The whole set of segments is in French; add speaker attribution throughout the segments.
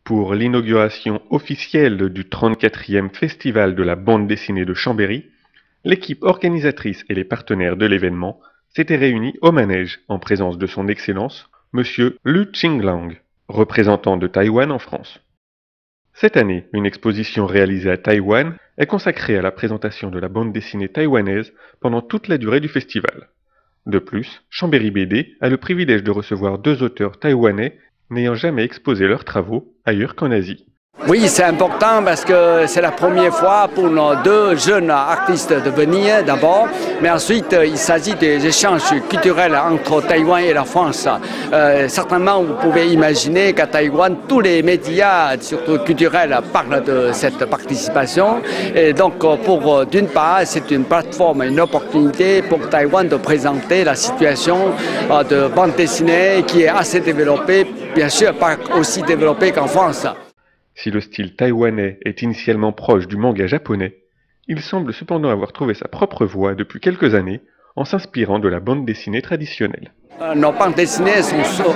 Speaker 1: Pour l'inauguration officielle du 34e Festival de la bande dessinée de Chambéry, l'équipe organisatrice et les partenaires de l'événement s'étaient réunis au manège en présence de son Excellence, Monsieur Lu Qinglang, représentant de Taïwan en France. Cette année, une exposition réalisée à Taïwan est consacrée à la présentation de la bande dessinée taïwanaise pendant toute la durée du festival. De plus, Chambéry BD a le privilège de recevoir 2 auteurs taïwanais n'ayant jamais exposé leurs travaux ailleurs qu'en Asie.
Speaker 2: Oui, c'est important parce que c'est la première fois pour nos 2 jeunes artistes de venir d'abord, mais ensuite il s'agit des échanges culturels entre Taïwan et la France. Certainement, vous pouvez imaginer qu'à Taïwan, tous les médias, surtout culturels, parlent de cette participation. Et donc, d'une part, c'est une plateforme, une opportunité pour Taïwan de présenter la situation de bande dessinée qui est assez développée, bien sûr pas aussi développée qu'en France.
Speaker 1: Si le style taïwanais est initialement proche du manga japonais, il semble cependant avoir trouvé sa propre voie depuis quelques années en s'inspirant de la bande dessinée traditionnelle.
Speaker 2: Nos bandes dessinées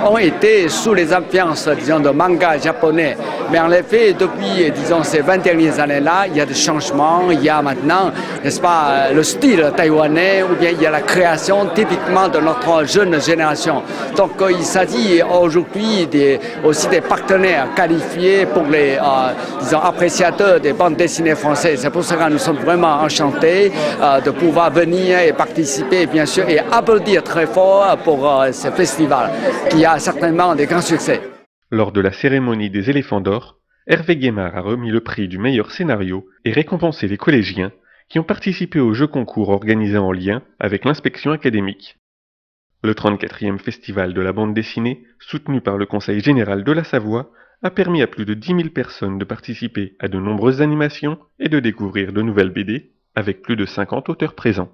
Speaker 2: ont été sous les influences, disons, de manga japonais. Mais en effet, depuis, disons, ces 20 dernières années-là, il y a des changements. Il y a maintenant, n'est-ce pas, le style taïwanais, ou bien il y a la création typiquement de notre jeune génération. Donc, il s'agit aujourd'hui aussi des partenaires qualifiés pour les, disons, appréciateurs des bandes dessinées françaises. C'est pour ça que nous sommes vraiment enchantés de pouvoir venir et participer, bien sûr, et applaudir très fort pour ce festival qui a certainement des grands succès.
Speaker 1: Lors de la cérémonie des éléphants d'or, Hervé Guémard a remis le prix du meilleur scénario et récompensé les collégiens qui ont participé au jeu concours organisé en lien avec l'inspection académique. Le 34e Festival de la bande dessinée, soutenu par le Conseil général de la Savoie, a permis à plus de 10 000 personnes de participer à de nombreuses animations et de découvrir de nouvelles BD avec plus de 50 auteurs présents.